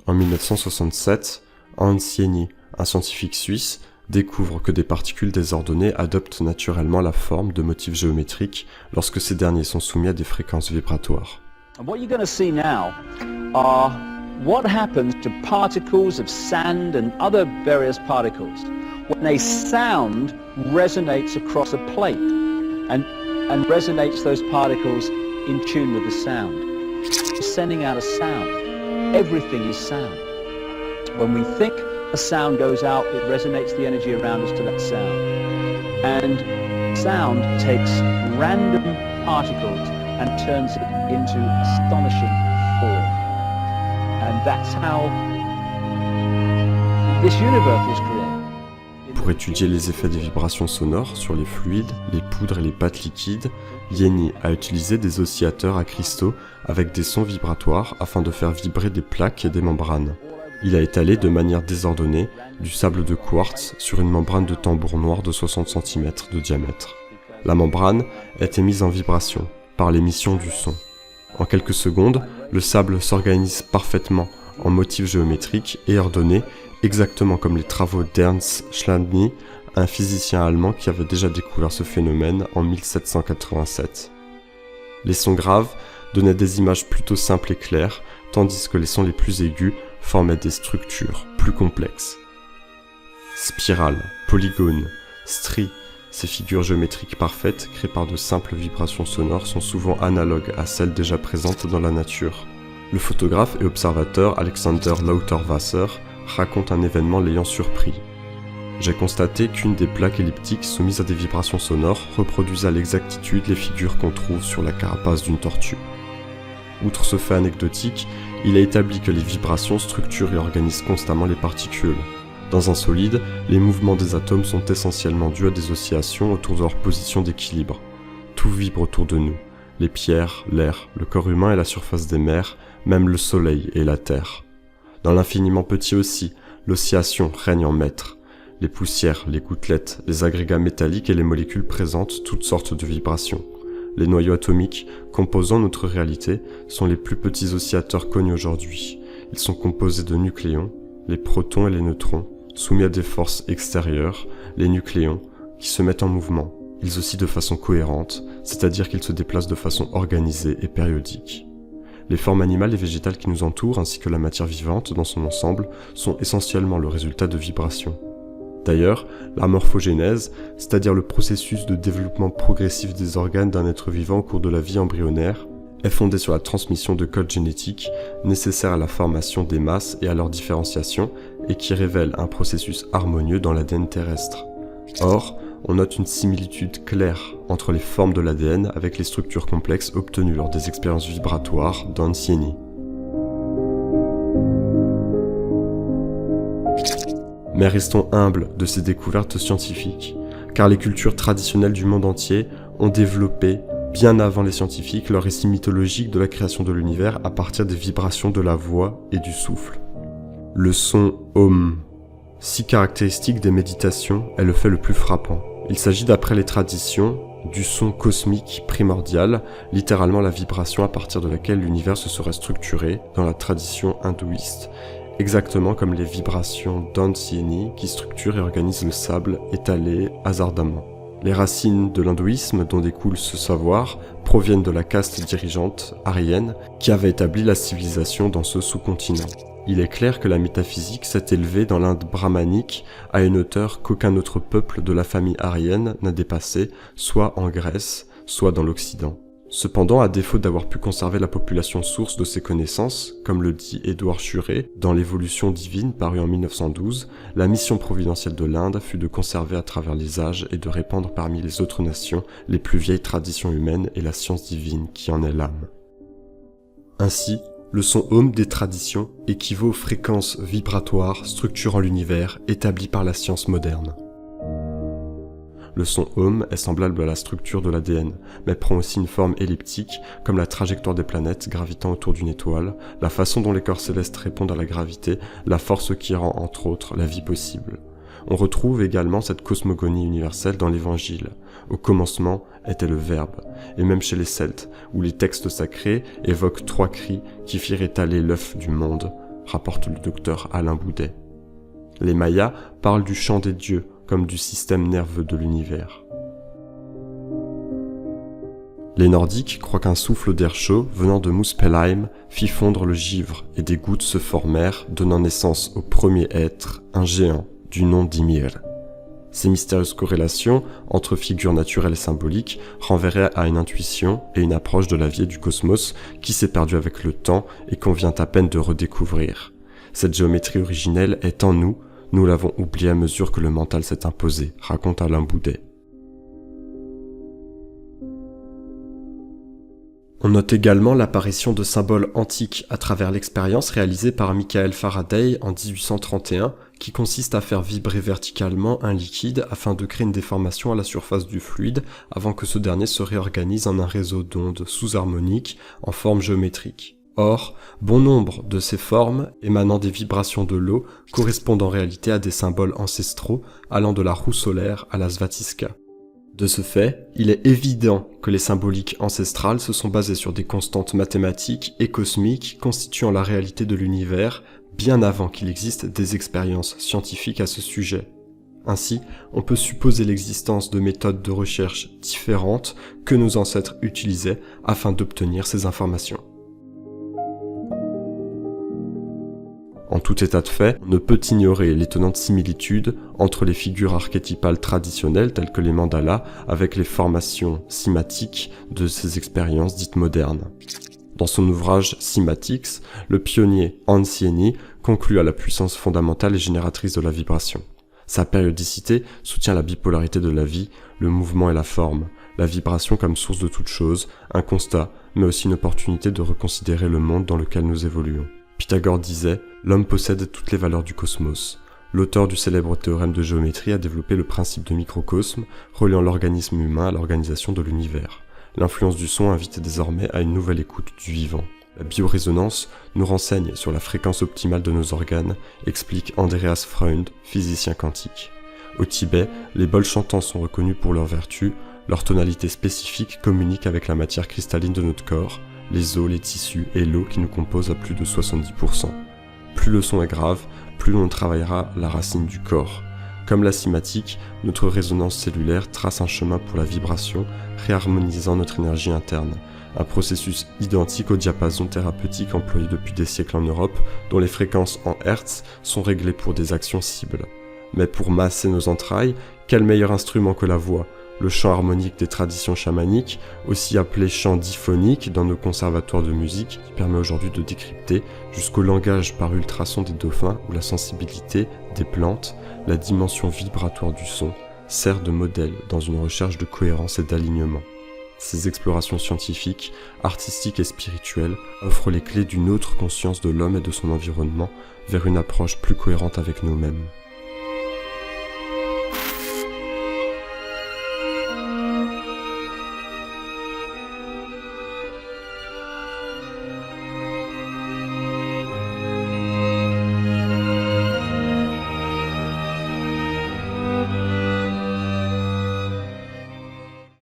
En 1967, Hans Jenny, un scientifique suisse, découvre que des particules désordonnées adoptent naturellement la forme de motifs géométriques lorsque ces derniers sont soumis à des fréquences vibratoires. And what you're going to see now are what happens to particles of sand and other various particles when a sound resonates across a plate and resonates those particles in tune with the sound. It's sending out a sound. Everything is sound. When we think a sound goes out, it resonates the energy around us to that sound. And sound takes random particles and turns it into astonishing form. And that's how this universe was created. Pour étudier les effets des vibrations sonores sur les fluides, les poudres et les pâtes liquides, Jenny a utilisé des oscillateurs à cristaux avec des sons vibratoires afin de faire vibrer des plaques et des membranes. Il a étalé de manière désordonnée du sable de quartz sur une membrane de tambour noir de 60 cm de diamètre. La membrane est émise en vibration par l'émission du son. En quelques secondes, le sable s'organise parfaitement en motifs géométriques et ordonnés, exactement comme les travaux d'Ernst Chladni, un physicien allemand qui avait déjà découvert ce phénomène en 1787. Les sons graves donnaient des images plutôt simples et claires, tandis que les sons les plus aigus formaient des structures plus complexes. Spirales, polygones, stries, ces figures géométriques parfaites, créées par de simples vibrations sonores, sont souvent analogues à celles déjà présentes dans la nature. Le photographe et observateur Alexander Lauterwasser raconte un événement l'ayant surpris. J'ai constaté qu'une des plaques elliptiques soumises à des vibrations sonores reproduisait à l'exactitude les figures qu'on trouve sur la carapace d'une tortue. Outre ce fait anecdotique, il a établi que les vibrations structurent et organisent constamment les particules. Dans un solide, les mouvements des atomes sont essentiellement dus à des oscillations autour de leur position d'équilibre. Tout vibre autour de nous. Les pierres, l'air, le corps humain et la surface des mers, même le soleil et la terre. Dans l'infiniment petit aussi, l'oscillation règne en maître. Les poussières, les gouttelettes, les agrégats métalliques et les molécules présentent toutes sortes de vibrations. Les noyaux atomiques, composant notre réalité, sont les plus petits oscillateurs connus aujourd'hui. Ils sont composés de nucléons, les protons et les neutrons, soumis à des forces extérieures, les nucléons, qui se mettent en mouvement. Ils oscillent de façon cohérente, c'est-à-dire qu'ils se déplacent de façon organisée et périodique. Les formes animales et végétales qui nous entourent, ainsi que la matière vivante dans son ensemble, sont essentiellement le résultat de vibrations. D'ailleurs, la morphogénèse, c'est-à-dire le processus de développement progressif des organes d'un être vivant au cours de la vie embryonnaire, est fondée sur la transmission de codes génétiques nécessaires à la formation des masses et à leur différenciation et qui révèle un processus harmonieux dans l'ADN terrestre. Or, on note une similitude claire entre les formes de l'ADN avec les structures complexes obtenues lors des expériences vibratoires d'Hans Jenny. Mais restons humbles de ces découvertes scientifiques, car les cultures traditionnelles du monde entier ont développé, bien avant les scientifiques, leur récit mythologique de la création de l'univers à partir des vibrations de la voix et du souffle. Le son Om, si caractéristique des méditations, est le fait le plus frappant. Il s'agit, d'après les traditions, du son cosmique primordial, littéralement la vibration à partir de laquelle l'univers se serait structuré dans la tradition hindouiste, exactement comme les vibrations d'Hans Jenny qui structurent et organisent le sable étalé hasardamment. Les racines de l'hindouisme dont découle ce savoir proviennent de la caste dirigeante aryenne qui avait établi la civilisation dans ce sous-continent. Il est clair que la métaphysique s'est élevée dans l'Inde brahmanique à une hauteur qu'aucun autre peuple de la famille aryenne n'a dépassée, soit en Grèce, soit dans l'Occident. Cependant, à défaut d'avoir pu conserver la population source de ces connaissances, comme le dit Édouard Churet dans L'évolution divine paru en 1912, la mission providentielle de l'Inde fut de conserver à travers les âges et de répandre parmi les autres nations les plus vieilles traditions humaines et la science divine qui en est l'âme. Ainsi, le son Om des traditions équivaut aux fréquences vibratoires structurant l'univers établies par la science moderne. Le son Om est semblable à la structure de l'ADN, mais prend aussi une forme elliptique, comme la trajectoire des planètes gravitant autour d'une étoile, la façon dont les corps célestes répondent à la gravité, la force qui rend, entre autres, la vie possible. On retrouve également cette cosmogonie universelle dans l'Évangile. Au commencement était le Verbe, et même chez les Celtes, où les textes sacrés évoquent 3 cris qui firent étaler l'œuf du monde, rapporte le docteur Alain Boudet. Les Mayas parlent du chant des dieux comme du système nerveux de l'univers. Les Nordiques croient qu'un souffle d'air chaud venant de Muspelheim fit fondre le givre et des gouttes se formèrent, donnant naissance au premier être, un géant du nom d'Ymir. Ces mystérieuses corrélations entre figures naturelles et symboliques renverraient à une intuition et une approche de la vie et du cosmos qui s'est perdue avec le temps et qu'on vient à peine de redécouvrir. Cette géométrie originelle est en nous, nous l'avons oubliée à mesure que le mental s'est imposé, raconte Alain Boudet. On note également l'apparition de symboles antiques à travers l'expérience réalisée par Michael Faraday en 1831, qui consiste à faire vibrer verticalement un liquide afin de créer une déformation à la surface du fluide avant que ce dernier se réorganise en un réseau d'ondes sous-harmoniques en forme géométrique. Or, bon nombre de ces formes émanant des vibrations de l'eau correspondent en réalité à des symboles ancestraux allant de la roue solaire à la Svastika. De ce fait, il est évident que les symboliques ancestrales se sont basées sur des constantes mathématiques et cosmiques constituant la réalité de l'univers bien avant qu'il existe des expériences scientifiques à ce sujet. Ainsi, on peut supposer l'existence de méthodes de recherche différentes que nos ancêtres utilisaient afin d'obtenir ces informations. En tout état de fait, on ne peut ignorer l'étonnante similitude entre les figures archétypales traditionnelles telles que les mandalas avec les formations cymatiques de ces expériences dites modernes. Dans son ouvrage Cymatics, le pionnier Hans Jenny conclut à la puissance fondamentale et génératrice de la vibration. Sa périodicité soutient la bipolarité de la vie, le mouvement et la forme, la vibration comme source de toute chose, un constat, mais aussi une opportunité de reconsidérer le monde dans lequel nous évoluons. Pythagore disait « L'homme possède toutes les valeurs du cosmos ». L'auteur du célèbre théorème de géométrie a développé le principe de microcosme, reliant l'organisme humain à l'organisation de l'univers. L'influence du son invite désormais à une nouvelle écoute du vivant. La biorésonance nous renseigne sur la fréquence optimale de nos organes, explique Andreas Freund, physicien quantique. Au Tibet, les bols chantants sont reconnus pour leurs vertus, leur tonalité spécifique communique avec la matière cristalline de notre corps, les os, les tissus et l'eau qui nous composent à plus de 70%. Plus le son est grave, plus l'on travaillera la racine du corps. Comme la cymatique, notre résonance cellulaire trace un chemin pour la vibration, réharmonisant notre énergie interne. Un processus identique au diapason thérapeutique employé depuis des siècles en Europe, dont les fréquences en Hertz sont réglées pour des actions cibles. Mais pour masser nos entrailles, quel meilleur instrument que la voix ? Le chant harmonique des traditions chamaniques, aussi appelé chant diphonique dans nos conservatoires de musique, qui permet aujourd'hui de décrypter, jusqu'au langage par ultrasons des dauphins ou la sensibilité des plantes, la dimension vibratoire du son, sert de modèle dans une recherche de cohérence et d'alignement. Ces explorations scientifiques, artistiques et spirituelles offrent les clés d'une autre conscience de l'homme et de son environnement vers une approche plus cohérente avec nous-mêmes.